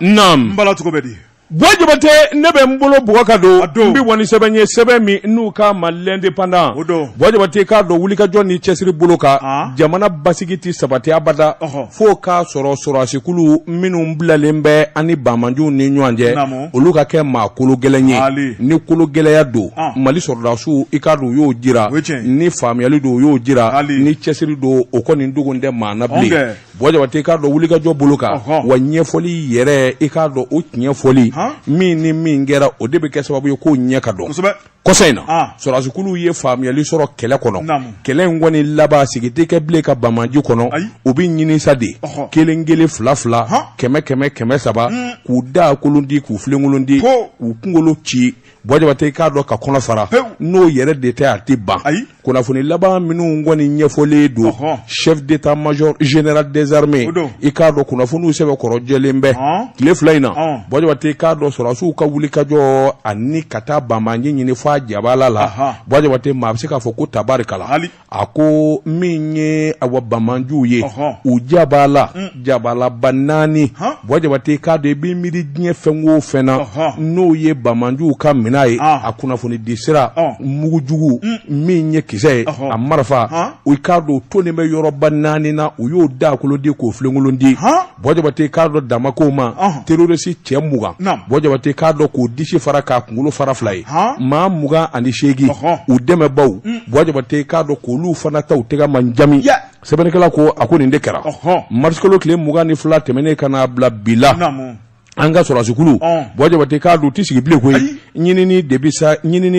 Nam Bwajabate nebe mbolo bwakado mbi wani sebenye sebemi nuka malende panda Bwajabate ka do wulika joni chesiri boloka jamana basigiti sabati abada foka soro asikulu minu mblalembe ani bamanju ni nyanje uluka ke makulu gelenye ni kulu geleya do mali sordasu ikadu yo jira ni famiyali do yo jira ni chesiri do okoni ndugunde manable Bwajabate ka do wulika jo boloka wanye foli yere ikado utnye foli Mini mingera o debe ke sababu ko nyaka do kosaina sorazukulu ye famiyali soro kele kono kele ngoni laba sigite ke ble ka bamanji kono obi nyini sade kele ngele fla keme saba ku da kulundi ku flengulundi ku kungolo chi Bwajabate ka do ka kono fara no yere de te atiba kuna funi laba minu ngoni nyefole do chef d'état major général des armées ikado kuna funu sebe koro jelembe kile flaina Bwajabate ka do sorasu ka wulika jo ani kata bamanji nyini fa jabala la Bwajabate mabsika foko tabarikala ako minye awa bamanju ye jabala banani Bwajabate ka de bi miri dnye fengo fena no ye bamanju ka minaye akuna funi disira mugujugu minye kise amarafa uikado tone me yoro banani na uyo da kulodi ko flengulundi Bwajabate ka do damako ma terrorisi chemuga Bwajabate ka do ko dishi faraka kungulo faraflay ma muga ani shegi udeme baw Bwajabate ka do ko lu fanata utega manjami sebenekala ko akoni ndekara marskolo kle muga ni fla temene kana bla bila anga sora sukulu Bwajabate ka do tisigi ble ko nyinini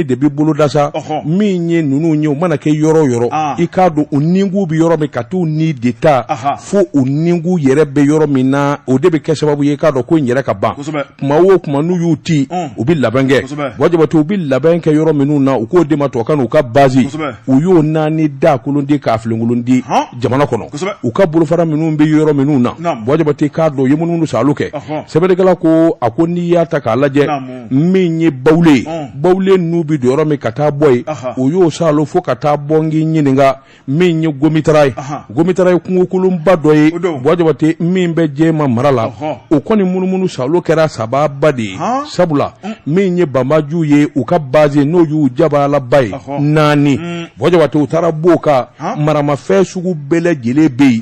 debi bolo dasa minye nunu nye mana ke yoro ikado uningu bi yoro me katu ni deta fo uningu yere be yoro mina o debe ke sababu ye kado ko nyere ka ban kuma wo kuma nu yuti ubi labange Bwajabate ubi labange yoro minu na uko de mato kanu ka bazi uyo nani da kulundi ka flungulundi jamana kono uka bolo fara minu be yoro minu na Bwajabate ka do yemunu saluke sebede kala ko akoni ya ta kala je minye bawle nubi do yoro me kata boy uyo salo fo kata bongi nyininga minye gomitaray kungo kulumba doye Bwajabate mimbe jema marala ukoni munumunu salo kera sababadi sabula minye bamaju ye uka baze no yu jabala bay nani Bwajabate utara boka marama fe sugu bele jelebe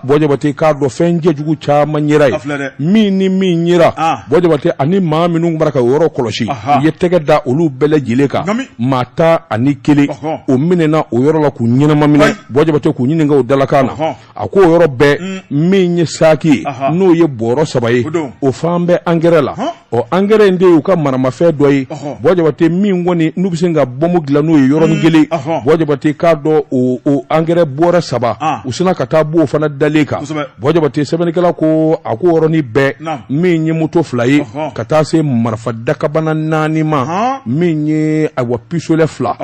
Bwajabate ka do fenje jugu chama nyiray mini nyira Bwajabate ani ma minu baraka yoro koloshi yetege da olu bele jileka mata ani kele o minena o yoro la ku nyina mamine Bwajabate ku nyininga o dalakana ako yoro be minye saki no ye boro sabaye o fambe angerela o angere nde uka marama fe doyi Bwajabate mingoni nubisenga bomu glano yoro ngele Bwajabate ka do o angere bora saba usina katabu fana daleka Bwajabate sebenekala ko ako yoro ni be minye moto flaye katase marfa dakabana nani ma minye awa pisole fla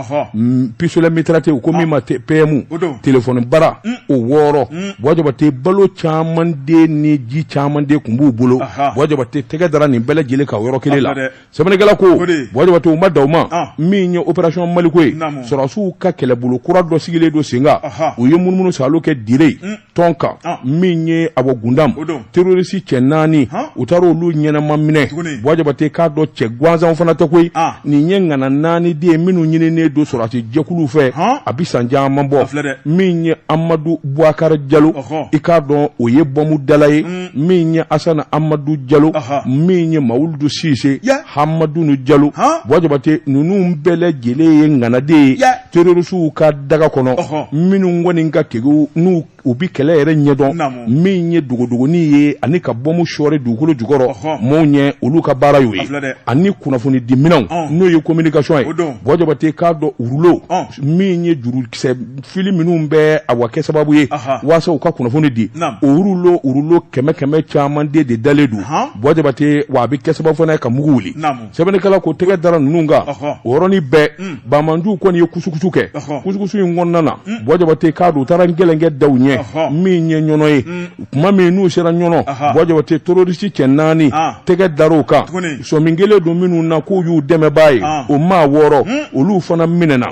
pisole mitrate ko mi ma PMU telephone bara o woro Bwajabate balo chamande ni ji chamande kumbu bulo Bwajabate tegadara ni bele jile ka yoro kelela sebenegala ko Bwajabate o madawma minye operation malikwe sorasu ka kele bulo kura do sigile do singa o yemununu saloke dire tonka minye awa gundam terrorisi chenani utaro lu nyena mamine Bwajabate ka do che gwanza mfana takwe ni nyenga na nani de minu nyine ne do sorati jekulu fe abisanja mambo minye Amadou Bouakar Diallo ikado oye bomu dalaye minye Asana Amadou Diallo minye Maoulou Cissé Hamadou nu Diallo Bwajabate nunu mbele jele ngana de terrorisu ka daga kono minu ngoni nka kegu nu ubi kele yere nyedon minye dugodugo ni ye ani ka bomu shore dugolo jugoro monye uluka bara yoy ani kunafuni diminaw no ye communication ay Bwajabate ka do urulo minye jurul kise film numbe awake sababu ye wasa uka kunafuni di urulo keme chaman de daledu Bwajabate wa bi kese sababu na ka muguli sebene kala ko tege dara nunga oroni be bamandu ko ni kusukusuke kusukusu ngonnana Bwajabate ka do tarangelenge dawnya minye nyono ye kuma menu sera nyono Bwajabate terrorist chenani tege daruka so mingele do minu na ko yu deme bayi o ma woro olu fana minena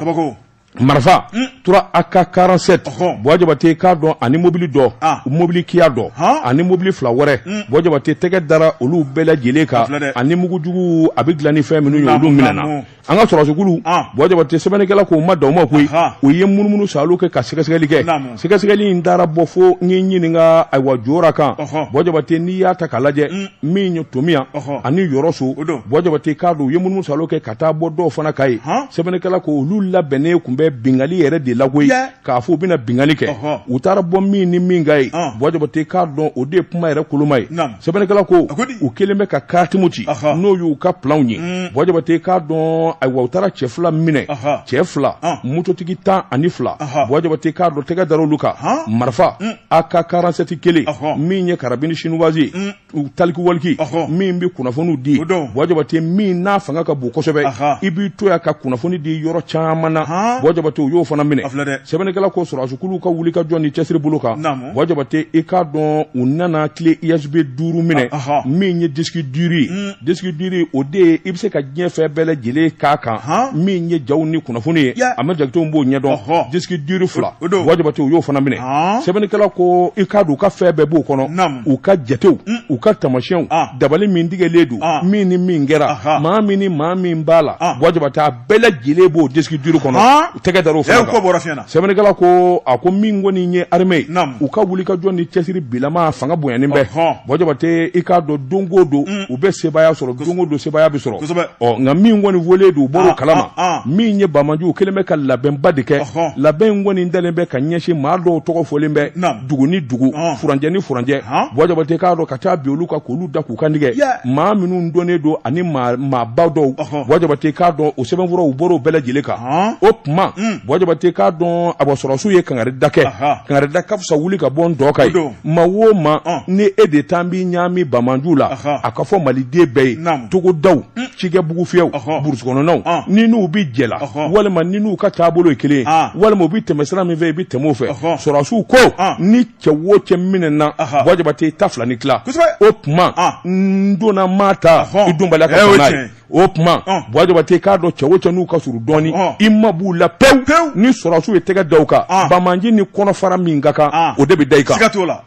Marfa tura AK-47 Bojabate k'a dɔn ani mobili dɔ mobili kiya dɔ ani mobili fila wɛrɛ Bojabate tɛgɛ dara olu bɛɛ lajɛlen kan ani mugujugu a bɛ dilan ni fɛn minnu ye olu minɛna an ka sɔrɔsikulu Bojabate sɛbɛnnikɛla k'o ma da o ma koyi u ye munumunu salo kɛ ka sɛgɛsɛgɛli kɛ sɛgɛsɛgɛli in taara bɔ fo n ye ɲininka ayiwa jɔyɔrɔ kan Bojabate n'i y'a ta k'a lajɛ min ye Tomiya ani Yɔrɔso Bojabate k'a dɔn u ye munumunu salo kɛ ka taa bɔ dɔw fana ka ye sɛbɛnnikɛla ko olu labɛnnen kun bɛ bingali yɛrɛ de la koyi k'a fɔ u bɛna bingali kɛ u taara bɔ min ni min ka ye Bojabate k'a dɔn o de ye kuma yɛrɛ koloma ye sɛbɛnnikɛla ko u kelen bɛ ka karitimu ci n'o y'u ka planw ye Bojabate k'a dɔn ayiwa u taara cɛ fila minɛ cɛ fila mototigi 12 Bojabate k'a dɔn tɛgɛ dara olu kan marifa AK-47 kelen min ye karabini chinoise u taliki waliki min bɛ kunnafoniw di Bojabate min n'a fanga ka bon kosɛbɛ i b'i to yan ka kunnafoni di yɔrɔ caman na Bojabate u y'o fana minɛ sɛbɛnnikɛla ko sɔrɔsikulu ka wuli ka jɔ ni cɛsiri bolo kan Bojabate i k'a dɔn u nana tile USB 5 minɛ min ye disque dur ye o de ye i bɛ se ka diɲɛ fɛn bɛɛ lajɛlen k'a kan min ye jaw ni kunnafoni ye a ma jakitew b'o ɲɛdɔn disque dur 2 Bojabate u y'o fana minɛ sɛbɛnnikɛla ko i k'a dɔn u ka fɛn bɛɛ b'o kɔnɔ u ka jatew u ka tamasiyɛnw dabali min tigɛlen don min ni min kɛra maa min ni maa min b'a la Bojabate a bɛɛ lajɛlen b'o disque dur kɔnɔ tɛgɛ dara o fana kan sɛbɛnnikɛla ko a ko min kɔni ye armée u ka wuli ka jɔ ni cɛsiri bilama fanga bonyanen bɛɛ Bojabate i k'a dɔn don o don u bɛ sebaya sɔrɔ don o don sebaya bɛ sɔrɔ nka min kɔni wele don u bɔr'o kalama min ye Bamaju kelen bɛ ka labɛnba de kɛ labɛn in kɔni dalen bɛ ka ɲɛsin maa dɔw tɔgɔ fɔlen bɛ dugu ni dugu furanjɛ ni furanjɛ Bojabate k'a dɔn ka taa bi olu ka k'olu da k'u kan tigɛ maa minnu dɔnnen don ani maaba dɔw Bojabate k'a dɔn o sɛbɛnfuraw u bɔr'o bɛɛ lajɛlen kan o tuma Bojabate k'a dɔn a sɔrɔsiw ye kangari da kɛ kangari da ka fisa wuli ka bɔ n dɔ kan ye ma o ma ni e de taa b'i ɲaami Bamaju la a ka fɔ maliden bɛɛ ye togodaw cikɛ bugu fiyɛw burusi kɔnɔnaw ni n'u bi jɛ la walima ni n'u ka taabolo ye kelen ye walima u bi tɛmɛ sira min fɛ i bi tɛmɛ o fɛ sɔrɔsiw ko ni cɛ o cɛ minɛna Bojabate ta fila ni tila o tuma n donna maa ta i donbaliya ka fɔ n'a ye o tuma Bojabate k'a dɔn cɛ o cɛ n'u ka surun dɔɔni i ma b'u la pewu ni sɔrɔsiw ye tɛgɛ da u kan Bamaji ni kɔnɔfara min ka kan o de bɛ da i kan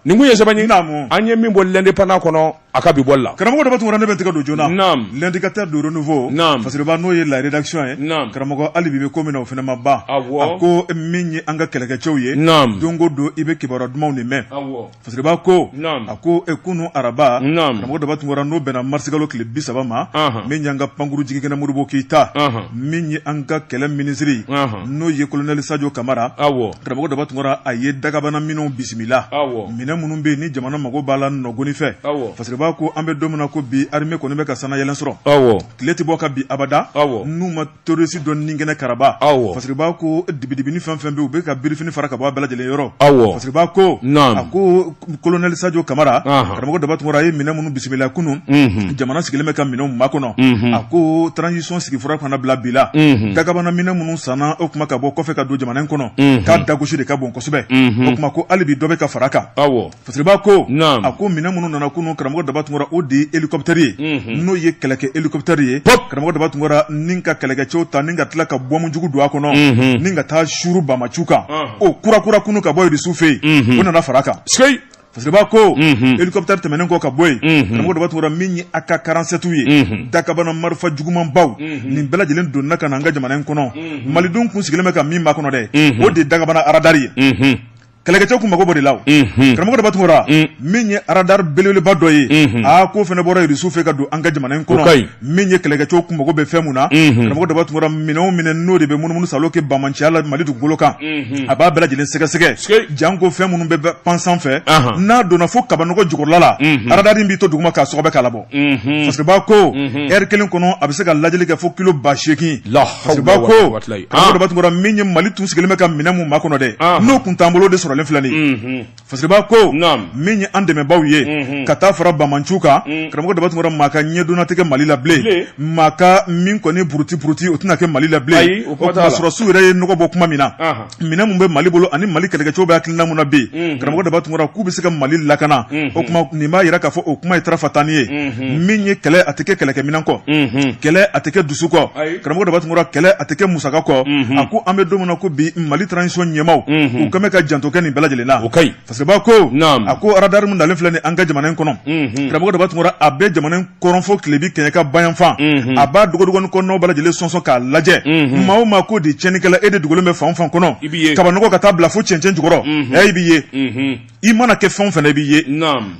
nin kun ye sɛbɛn ye an ye min bɔ l'indépendant kɔnɔ a ka bi bɔli la karamɔgɔ dɔ tun ne bɛ tɛgɛ don joona l'indicateur de renouveau Fasiriba n'o ye la rédaction ye karamɔgɔ hali bi bɛ ko min na o fana ma ban a ko min ye an ka kɛlɛkɛcɛw ye don o don i bɛ kibaruya dumanw de mɛn Fasiriba ko a ko kunu araba karamɔgɔ dɔ tun n'o bɛnna marsikalo tile 30 ma min y'an ka pankuru jigikɛnɛ Modibo Keyita min ye an ka kɛlɛ minisiri n'o ye colonel Sadio Kamara karamɔgɔ dɔ tun a ye dagabana minɛnw bisimila minɛn minnu bɛ yen ni jamana mago b'a la nɔgɔnni fɛ Fasiriba ko an bɛ don min na ko bi armée kɔni bɛ ka sanayɛlɛn sɔrɔ tile tɛ bɔ ka bi abada n'u ma terroriste dɔ ninkɛnɛ karaba Fasiriba ko dibidibini fɛn fɛn bɛ u bɛ ka birifini fara ka bɔ a bɛɛ lajɛlen yɔrɔ Fasiriba ko a ko colonel Sadio Kamara karamɔgɔ dɔ tun a ye minɛn minnu bisimila kunun jamana sigilen bɛ ka minɛnw makɔnɔ a ko transition sigifura fana bila bi la dagabana minɛn minnu sanna o kuma ka bɔ kɔfɛ ka don jamana in kɔnɔ k'a dagosi de ka bon kosɛbɛ o kuma ko hali bi dɔ bɛ ka fara kan Fasiriba ko a ko minɛn minnu nana kunun karamɔgɔ dɔ tun o de ye hélicoptère ye n'o ye kɛlɛkɛ hélicoptère ye karamɔgɔ dɔ tun ni ka kɛlɛkɛcɛw ta ni ka tila ka bɔmujugu don a kɔnɔ ni ka taa suru Bamaju kan o kura kunun ka bɔ Irisiw fɛ yen o nana fara kan Fasiriba ko hélicoptère tɛmɛnen kɔ ka bɔ yen karamɔgɔ dɔ tun min ye AK-47 ye dakabana marifa jugumanbaw nin bɛɛ lajɛlen donna ka na an ka jamana in kɔnɔ malidenw kun sigilen bɛ ka min b'a kɔnɔ dɛ o de dagabana radari ye kɛlɛkɛcɛw kun mago bɔ de la karamɔgɔ dɔ tun min ye radar belebeleba dɔ ye ko fana bɔra Irisiw fɛ ka don an ka jamana in kɔnɔ min ye kɛlɛkɛcɛw kun mago bɛ fɛn mun na karamɔgɔ dɔ tun minɛnw minɛ n'o de bɛ munumunu salo kɛ Bamaciya la Mali dugukolo kan a b'a bɛɛ lajɛlen sɛgɛsɛgɛ janko fɛn minnu bɛ pan sanfɛ n'a donna fo kabanɔgɔ jukɔrɔla la radar in b'i to duguma k'a sɔgɔbɛ k'a labɔ Fasiriba ko heure kelen kɔnɔ a bɛ se ka lajɛli kɛ fo kilo 8,000 Fasiriba ko karamɔgɔ dɔ tun min ye Mali tun sigilen bɛ ka minɛn mun ma kɔnɔ dɛ n'o kun t'an bolo de sɔrɔ sɔrɔlen filɛ nin ye fasiriba ko min ye an dɛmɛbaaw ye ka taa fara Bamancu kan karamɔgɔ Daba Tunkara maa ka ɲɛdonna tɛ kɛ Mali la bilen maa ka min kɔni buruti o tɛna kɛ Mali la bilen o ka sɔrɔ su yɛrɛ ye nɔgɔ bɔ kuma min na minɛn mun bɛ Mali bolo ani Mali kɛlɛkɛcɛw bɛ hakilina mun na bi karamɔgɔ Daba Tunkara k'u bɛ se ka Mali lakana o kuma nin b'a yira k'a fɔ o kuma ye tarafatani ye min ye kɛlɛ a tɛ kɛ kɛlɛkɛminɛn kɔ kɛlɛ a tɛ kɛ dusu kɔ karamɔgɔ Daba Tunkara kɛlɛ a tɛ kɛ musaka kɔ a ko an bɛ don min na ko bi Mali transition ɲɛmaaw u kɛn bɛ ka janto kɛ nin bɛɛ lajɛlen na fasiriba ko a ko radar mun dalen filɛ nin an ka jamana in kɔnɔ karamɔgɔ Daba Tunkara a bɛ jamana in kɔrɔn fo tile bi kɛɲɛ bayanfan a b'a dogodogoni kɔnɔnaw bɛɛ lajɛlen sɔnsɔn k'a lajɛ maa o maa ko de tiɲɛnikɛla e de dogolen bɛ fan o fan kɔnɔ kabanɔgɔ ka taa bila fo cɛncɛn jukɔrɔ i b'i ye i mana kɛ fɛn o fɛn i b'i ye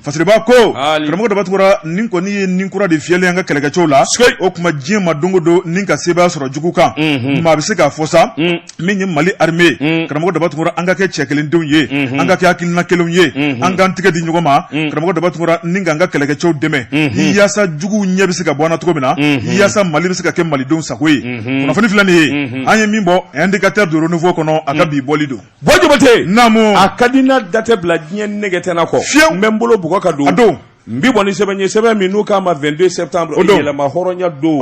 fasiriba ko karamɔgɔ Daba Tunkara nin kɔni ye nin kura de fiyɛlen an ka kɛlɛkɛcɛw la o kuma diɲɛ ma don o don nin ka sebaya sɔrɔ jugu kan maa bɛ se k'a fɔ sa min ye Mali armée karamɔgɔ Daba Tunkara an ka kɛ cɛ kelendenw ye an ka kɛ hakilina kelenw ye an k'an tigɛ di ɲɔgɔn ma karamɔgɔ Daba Tunkara nin k'an ka kɛlɛkɛcɛw dɛmɛ yaasa juguw ɲɛ bɛ se ka bɔ an na cogo min na yaasa Mali bɛ se ka kɛ malidenw sago ye kunnafoni filɛ nin ye an ye min bɔ indicateur de renouveau kɔnɔ a ka bi bɔli don Jabate naamu a ka di n na da tɛ bila diɲɛ nɛgɛ tɛna kɔ n bɛ n bolo bugɔ ka don n bi bɔ ni sɛbɛn ye sɛbɛn min n'u k'a ma 22 septembre yɛlɛma hɔrɔnya don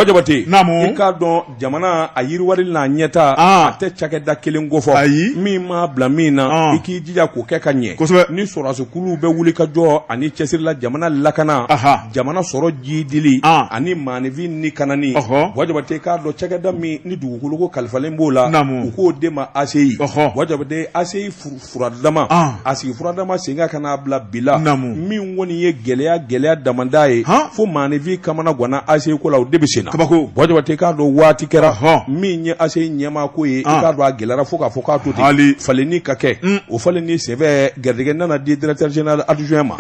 Jabate i k'a dɔn jamana a yiriwari n'a ɲɛta a tɛ cakɛda kelen ko fɔ min ma bila min na i k'i jija k'o kɛ ka ɲɛ ni sɔrɔdasiw bɛ wuli ka jɔ ani cɛsirila jamana lakana jamana sɔrɔ jidili ani maanifin ni kanani Jabate i k'a dɔn cakɛda min ni dugukolo ko kalifalen b'o la u k'o de ma ACI Jabate ACI furadama a sigi furadama sen ka n'a bila bila min kɔni ye gɛlɛya damanda ye fo maanifin kamana gwana ACI ko la o de bɛ sen na Jabate i k'a dɔn waati kɛra min ye ACI ɲɛmaa ko ye i k'a dɔn a gɛlɛyara fo k'a fɔ k'a to ten falenni ka kɛ o falenni senfɛ garijɛgɛ nana di directeur général adjoint ma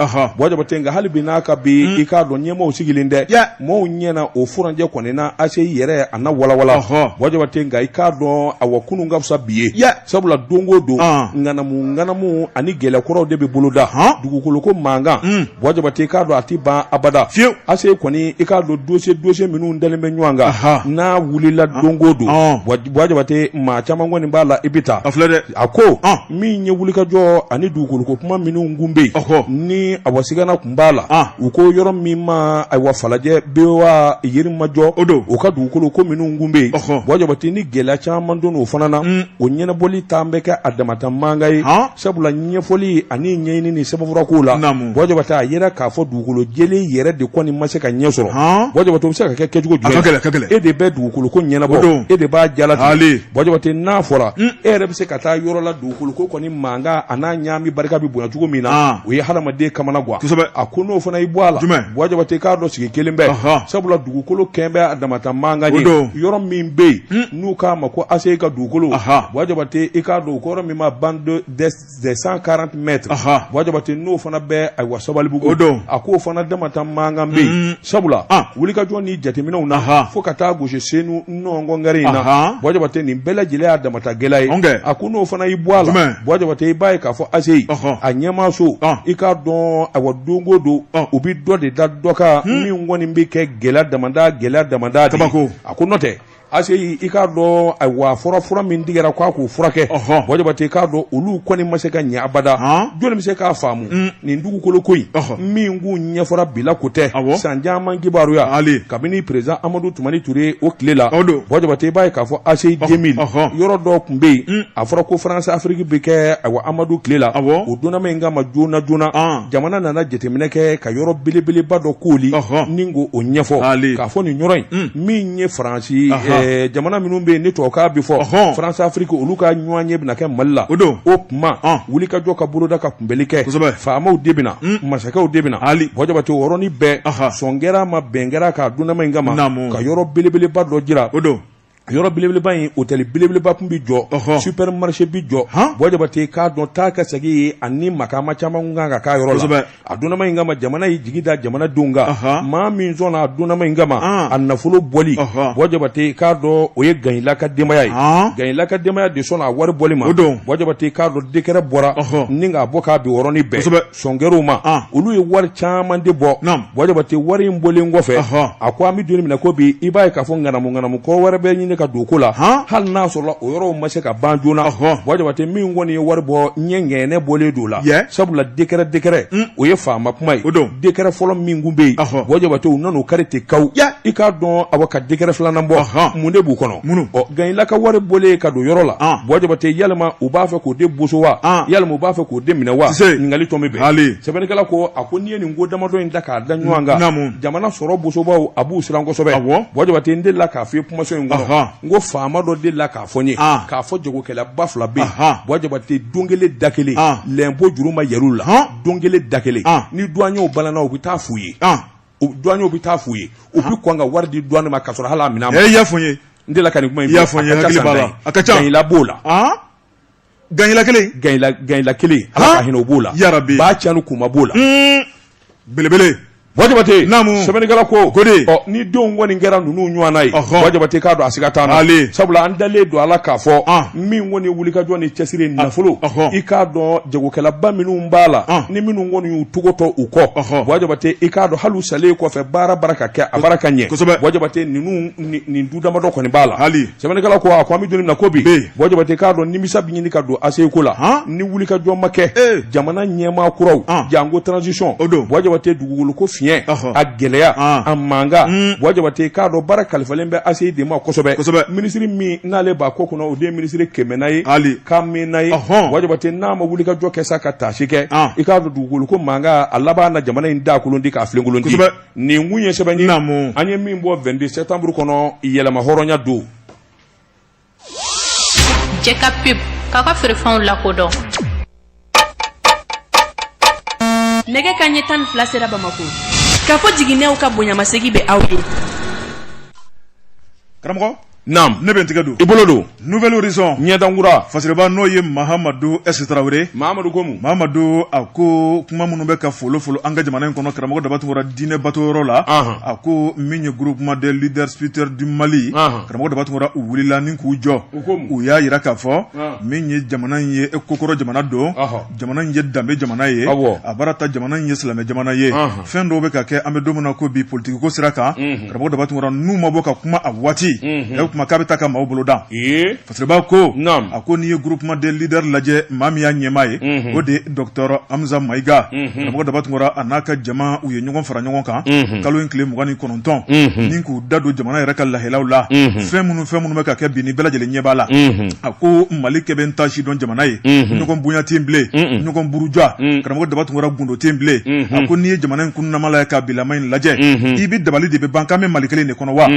Jabate nka hali bi n'a ka bi i k'a dɔn ɲɛmaaw sigilen dɛ maaw ɲɛna o furanjɛ kɔni na ACI yɛrɛ a na walawala Jabate nka i k'a dɔn a wa kunun ka fisa bi ye sabula don o don ŋanamu ani gɛlɛkɔrɔw de bɛ boloda dugukolo ko mankan Jabate i k'a dɔn a ti ban abada ACI kɔni i k'a dɔn dossier minnu dalen bɛ ɲɔgɔn kan n'a wulila don o don Jabate maa caman kɔni b'a la i bɛ taa a ko min ye wulikajɔ ani dugukoloko kuma minnu kun bɛ yen ni a wasigana kun b'a la u ko yɔrɔ min ma ayiwa falajɛ bewa yirimajɔ o ka dugukolo ko minnu kun bɛ yen Jabate ni gɛlɛya caman don o fana na o ɲɛnabɔli t'an bɛ kɛ a damata mankan ye sabula ɲɛfɔli ani ɲɛɲini ni sɛbɛnfura ko la Jabate a yɛrɛ k'a fɔ dugukolo jɛlen yɛrɛ de kɔni ma se ka ɲɛ sɔrɔ Jabate o bɛ se ka kɛ kɛcogo jumɛn e de bɛ dugukolo ko ɲɛnabɔ e de b'a jalati Jabate n'a fɔra e yɛrɛ bɛ se ka taa yɔrɔ la dugukolo ko kɔni mankan a n'a ɲaami barika bɛ bonya cogo min na o ye hadamaden kamana guwa a ko n'o fana i bɔ a la Jabate k'a dɔn sigi kelen bɛ sabula dugukolo kɛn bɛ a damata mankan ye yɔrɔ min bɛ yen n'u k'a ma ko ACI ka dugukolo Jabate i k'a dɔn o kɔrɔ min ma ban des 140 mètres Jabate n'o fana bɛ ayiwa Sabalibugu a k'o fana damata mankan bɛ yen sabula wulikajɔ ni jateminɛw na fo ka taa gosi senu nɔngɔngɛri in na Jabate nin bɛɛ lajɛlen y'a damata gɛlɛya ye a ko n'o fana i bɔ a la Jabate i b'a ye k'a fɔ ACI a ɲɛmaa so i k'a dɔn ayiwa don o don u bɛ dɔ de da dɔ kan min kɔni bɛ kɛ gɛlɛya damada de a ko n'o tɛ ACI i k'a dɔn ayiwa fura min tigɛra k'a k'o furakɛ Jabate i k'a dɔn olu kɔni ma se ka ɲɛ abada jɔnni bɛ se k'a faamu nin dugukolo ko in min k'u ɲɛfɔra bila ko tɛ san caman kibaruya kabini président Amadu Tumani Ture o tile la Jabate i b'a ye k'a fɔ ACI 2000 yɔrɔ dɔ tun bɛ yen a fɔra ko France Afrique bɛ kɛ ayiwa Amadu tile la o donnama in kama joona jamana nana jateminɛ kɛ ka yɔrɔ belebeleba dɔ k'oli ni k'o ɲɛfɔ k'a fɔ nin yɔrɔ in min ye Faransi jamana minnu bɛ yen ni tubabukan bɛ fɔ France Afrique olu ka ɲɔgɔn ye bɛna kɛ Mali la o kuma wulikajɔ ka boloda ka kunbɛli kɛ faamaw de bɛna masakɛw de bɛna Jabate o yɔrɔnin bɛɛ sɔn kɛra ma bɛn kɛra k'a donnama in kama ka yɔrɔ belebeleba dɔ jira yɔrɔ belebeleba in hôtel belebeleba kun bi jɔ supermarché bi jɔ Jabate k'a dɔn taa ka segin ye ani makama caman kan ka k'a yɔrɔ la a donnama in kama jamana y'i jigi da jamanadenw kan maa min sɔnna a donnama in kama a nafolo bɔli Jabate k'a dɔn o ye Gayila ka denbaya ye Gayila ka denbaya de sɔnna a wari bɔli ma Jabate k'a dɔn décret bɔra ni k'a bɔ k'a bin o yɔrɔnin bɛɛ sɔnkɛrɛw ma olu ye wari caman de bɔ Jabate wari in bɔlen kɔfɛ a ko an bɛ don min na ko bi i b'a ye k'a fɔ ŋanamu kɔ wɛrɛ bɛ ɲini continuer ka don ko la hal n'a sɔrɔ o yɔrɔ ma se ka ban joona bon jabate min kɔni ye wari bɔ ɲɛngɛnɛ bɔlen do la sabula décret o ye faama kuma ye décret fɔlɔ min kun bɛ yen bon jabate u nan'o kari ten kaw i k'a dɔn awɔ ka décret filanan bɔ mun de b'u kɔnɔ Gagnyila ka wari bɔlen ka don yɔrɔ la bon jabate yalima u b'a fɛ k'o de boso wa yalima u b'a fɛ k'o de minɛ wa ɲininkali tɔn bɛ bɛn sɛbɛnnikɛla ko a ko n'i ye nin ko damadɔ in da k'a da ɲɔgɔn kan jamana sɔrɔ bosobaw a b'u siran kosɛbɛ bon jabate n delila k'a fɔ kumaso in kɔnɔ n ko faama dɔ delila k'a fɔ n ye k'a fɔ jagokɛlaba fila bɛ yen bon jabate don kelen da kelen lɛnpo juru ma yɛl'u la don kelen da kelen ni douaniers balanna u bɛ taa f'u ye douaniers bɛ taa f'u ye u bɛ kɔn ka wari di douane ma k'a sɔrɔ hali a minɛ ma. i y'a fɔ n ye n delila ka nin kuma in fɔ a ka ca Gagnyila b'o la Gagnyila kelen Gagnyila kelen ala ka hinɛ o b'o la yarabi ba cɛni kuma b'o la belebele bon jabate naamu sɛbɛnnikɛla ko ni denw kɔni kɛra ninnu ɲɔgɔnna ye bon jabate k'a dɔn a siga t'an na sabula an dalen don ala k'a fɔ min kɔni ye wulikajɔ ni cɛsiri nafolo i k'a dɔn jagokɛlaba minnu b'a la ni minnu kɔni y'u togo tɔ u kɔ bon jabate i k'a dɔn hali u salen kɔfɛ baara ka kɛ a baara ka ɲɛ bon jabate ninnu nin du damadɔ kɔni b'a la sɛbɛnnikɛla ko a ko an bɛ don min na ko bi bon jabate k'a dɔn nimisa bɛ ɲini ka don ACECO la ni wulikajɔ ma kɛ jamana ɲɛmaa kuraw jango transition bon jabate dugukolo ko fiɲɛ a gɛlɛya a mankan bon jabate k'a dɔn baara kalifalen bɛ ACI de ma kosɛbɛ minisiri min n'ale b'a ko kɔnɔ o de ye minisiri Kɛmɛna ye k'a mɛnna ye bon jabate n'a ma wulikajɔ kɛ sa ka taasi kɛ i k'a dɔn dugukolo ko mankan a laban na jamana in da kolon di k'a filenkolon di nin kun ye sɛbɛn ye an ye min bɔ 22 septembre kɔnɔ yɛlɛma hɔrɔnya don Jeka pub k'a ka feerefɛnw lakodɔn nɛgɛ kanɲɛ 12 sera Bamako k'a fɔ jiginɛw ka bonyamasegin bɛ aw ye karamɔgɔ Naam ne bɛ n tigɛ don i bolo don Nouvel Horizon ɲɛdankura fasiriba n'o ye Mahamadu S Traoré Mahamadu Gomu Mahamadu a ko kuma minnu bɛ ka folo an ka jamana in kɔnɔ karamɔgɔ Dabatungura diinɛ batoyɔrɔ la a ko min ye groupement des leaders spirituels du Mali karamɔgɔ Dabatungura u wulila ni k'u jɔ u y'a yira k'a fɔ min ye jamana in ye kokɔrɔ jamana don jamana in ye danbe jamana ye a baara ta jamana in ye silamɛ jamana ye fɛn dɔw bɛ ka kɛ an bɛ don min na ko bi politique ko sira kan karamɔgɔ Dabatungura n'u ma bɔ ka kuma a waati kuma k'a bɛ taa ka maaw bolo da fasiriba ko a ko n'i ye groupement des leaders lajɛ maa min y'a ɲɛmaa ye o de ye Dr Hamza Mayiga karamɔgɔ Dabatungura a n'a ka jama u ye ɲɔgɔn fara ɲɔgɔn kan kalo in tile 29 ni k'u da don jamana yɛrɛ ka lahelaw la fɛn minnu bɛ ka kɛ bi ni bɛɛ lajɛlen ɲɛ b'a la a ko Mali kɛ bɛ n ta sidɔn jamana ye ɲɔgɔn bonya tɛ yen bilen ɲɔgɔn buruja karamɔgɔ Dabatungura gundo tɛ yen bilen a ko n'i ye jamana in kunnamala ye ka bilama in lajɛ i bɛ dabali de bɛ ban k'an bɛ Mali kelen de kɔnɔ wa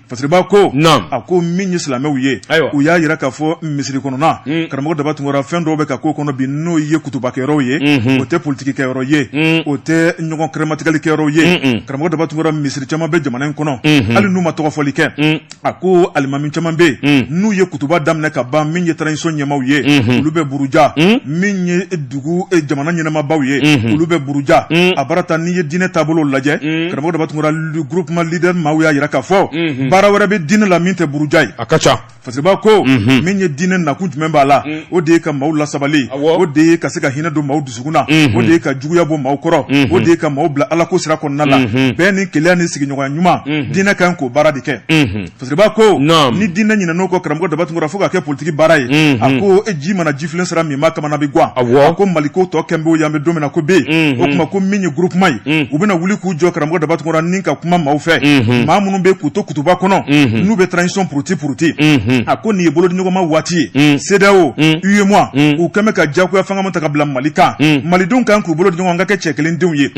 fasiriba ko a ko min ye silamɛw ye u y'a yira k'a fɔ misiri kɔnɔna karamɔgɔ Dabatungura fɛn dɔw bɛ ka k'o kɔnɔ bi n'o ye kutubakɛyɔrɔw ye o tɛ politique kɛyɔrɔ ye o tɛ ɲɔgɔn kɛrɛmatigɛli kɛyɔrɔ ye karamɔgɔ Dabatungura misiri caman bɛ jamana in kɔnɔ hali n'u ma tɔgɔfɔli kɛ a ko alimami caman bɛ yen n'u ye kutuba daminɛ ka ban min ye transition ɲɛmaw ye olu bɛ buruja min ye dugu jamana ɲɛnamabaw ye olu bɛ buruja a baara ta n'i ye diinɛ taabolo lajɛ karamɔgɔ Dabatungura groupement leader maaw y'a yira k'a fɔ baara wɛrɛ bɛ diinɛ la min tɛ buruja ye a ka ca fasiriba ko min ye diinɛ nakun jumɛn b'a la o de ye ka maaw lasabali o de ye ka se ka hinɛ don maaw dusukun na o de ye ka juguya bɔ maaw kɔrɔ o de ye ka maaw bila ala ko sira kɔnɔna la bɛɛ ni keleya ni sigiɲɔgɔnya ɲuman diinɛ kan k'o baara de kɛ fasiriba ko ni diinɛ ɲinɛn'o kɔ karamɔgɔ Dabatungura fo ka kɛ politiki baara ye a ko ji mana jifilen sira min ma kamana bi guwa a ko Maliko tɔ kɛn bɛ yan bɛ don min na ko be o kuma ko min ye groupement ye u bɛna wuli k'u jɔ karamɔgɔ Dabatungura ni ka kuma maaw fɛ maa minnu bɛ k'u to kutuba kɔnɔ n'u bɛ transition puruti a ko nin ye bolodiɲɔgɔnma waati ye CEDEAO UEMOA u kɛn bɛ ka jagoya fanga min ta ka bila Mali kan malidenw kan k'u bolo di ɲɔgɔn ka kɛ cɛ kelen denw ye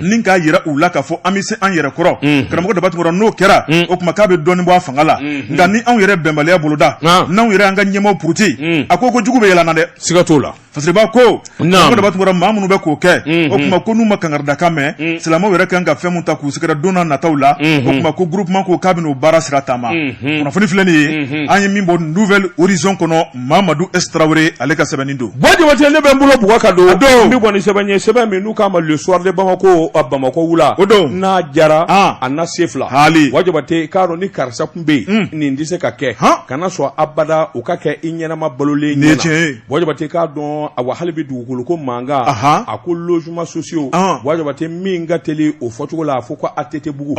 ni k'a yira u la k'a fɔ an bɛ se an yɛrɛ kɔrɔ karamɔgɔ Dabatungura n'o kɛra o kuma k'a bɛ dɔɔnin bɔ a fanga la nka ni anw yɛrɛ bɛnbaliya boloda n'anw yɛrɛ an ka ɲɛmaaw puruti a ko jugu bɛ yɛlɛnna dɛ siga t'o la fasiriba ko karamɔgɔ Dabatungura maa minnu bɛ k'o kɛ o kuma ko n'u ma kangarida mɛn silamɛw yɛrɛ kan ka fɛn min ta k'u sigara don n'a nataw la o kuma ko groupement ko k'a bɛ n'o baara sira taama kunnafoni filɛ nin ye an ye min bɔ Nouvel Horizon kɔnɔ Mahamadu S Traoré ale ka sɛbɛnni don bon jabate ne bɛ n bolo bugɔ ka don n bɛ kɔni sɛbɛn ye sɛbɛn min n'u k'a ma le soir de Bamako a Bamako wula o don n'a jara a na se fila bon jabate k'a dɔn ni karisa kun bɛ yen nin tɛ se ka kɛ kana sɔn abada u ka kɛ i ɲɛnama balolen ɲɛna bon jabate k'a dɔn a wa hali bi dugukolo ko manga a ko logement sociaux wajabate min ka teli o fɔcogo la fo ko ATT bugu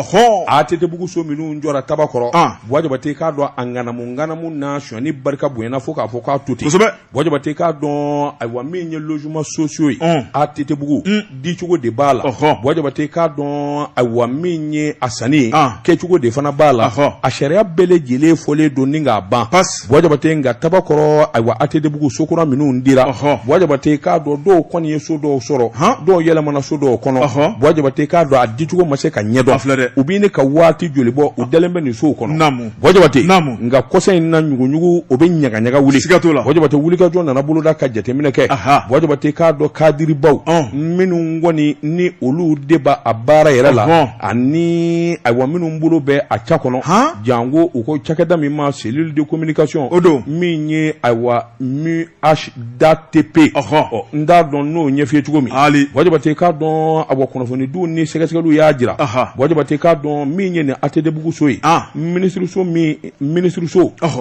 ATT bugu so minnu jɔra tabakɔrɔ wajabate k'a dɔn a ŋanamu na sɔni barika bonyana fo k'a fɔ k'a to ten wajabate k'a dɔn ayiwa min ye logement sociaux ye ATT bugu dicogo de b'a la wajabate k'a dɔn ayiwa min ye a sanni ye kɛcogo de fana b'a la a sariya bɛɛ lajɛlen fɔlen don ni k'a ban wajabate nka tabakɔrɔ ayiwa ATT bugu sokura minnu dira wajabate k'a dɔn dɔw kɔni ye so dɔw sɔrɔ dɔw yɛlɛmana so dɔw kɔnɔ wajabate k'a dɔn a dicogo ma se ka ɲɛdɔn u b'i ni ka waati joli bɔ u dalen bɛ nin sow kɔnɔ wajabate nka kɔsa in na ɲuguɲugu o bɛ ɲagaɲaga wuli wajabate wulikajɔ nana boloda ka jateminɛ kɛ wajabate k'a dɔn kadiribaw minnu kɔni ni olu de b'a a baara yɛrɛ la ani ayiwa minnu bolo bɛ a ca kɔnɔ jango u ko cakɛda min ma cellule de communication min ye ayiwa MUHDATP n t'a dɔn n'o ɲɛf'i ye cogo min wajabate k'a dɔn ayiwa kunnafonidiw ni sɛgɛsɛgɛliw y'a jira wajabate k'a dɔn min ye nin ATT bugu so ye ministre so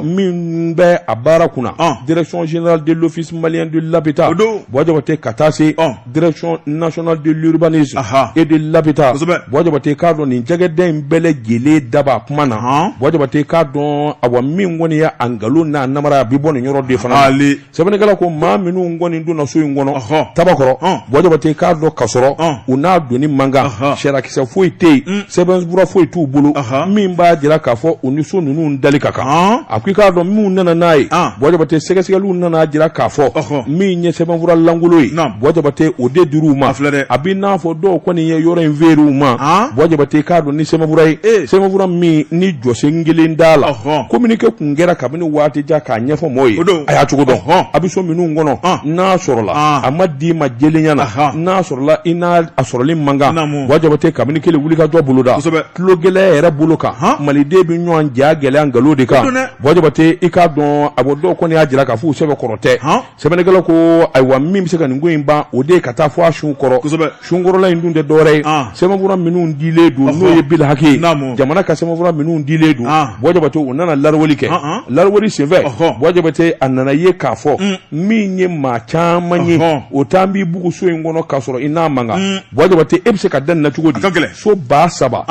min bɛ a baara kunna direction générale de l'office malien de l'habitat wajabate ka taa se direction nationale de l'urbanisme et de l'habitat wajabate k'a dɔn nin jɛgɛden in bɛɛ lajɛlen daba kuma na wajabate k'a dɔn ayiwa min kɔni ye a nkalon n'a namara a bi bɔ nin yɔrɔ de fana sɛbɛnnikɛla ko maa minnu kɔni donna so in kɔnɔ tabakɔrɔ wajabate k'a dɔn ka sɔrɔ u n'a donni man kan sarakisɛ foyi tɛ yen sɛbɛnfura foyi t'u bolo min b'a jira k'a fɔ u ni so ninnu dali ka kan a ko i k'a dɔn minnu nana n'a ye wajabate sɛgɛsɛgɛliw nana jira k'a fɔ min ye sɛbɛnfura lankolon ye wajabate o de dir'u ma a b'i n'a fɔ dɔw kɔni ye yɔrɔ in feer'u ma wajabate k'a dɔn ni sɛbɛnfura ye sɛbɛnfura min ni jɔsen kelen d'a la communiqué kun kɛra kabini waati jan k'a ɲɛfɔ mɔgɔw ye a y'a cogo dɔn a bɛ so minnu kɔnɔ n'a sɔrɔla a ma d'i ma jɛlenya na n'a sɔrɔla i n'a a sɔrɔli man kan wajabate kabini kelen wulikajɔ boloda tulo gɛlɛya yɛrɛ bolo kan maliden bɛ ɲɔgɔn ja gɛlɛya nkalon de kan wajabate i k'a dɔn a bɔ dɔw kɔni y'a jira k'a fɔ u sɛbɛn kɔrɔ tɛ sɛbɛnnikɛlaw ko ayiwa min bɛ se ka nin ko in ban o de ye ka taa fɔ a sun kɔrɔ sun kɔrɔla in dun tɛ dɔwɛrɛ ye sɛbɛnfura minnu dilen don n'o ye bilhaki ye jamana ka sɛbɛnfura minnu dilen don wajabate u nana lariwali kɛ lariwali senfɛ wajabate a nana ye k'a fɔ min ye maa caman ye o t'an b'i bugu so in kɔnɔ k'a sɔrɔ i n'a man kan wajabate e bɛ se ka daminɛ cogo di so 3,000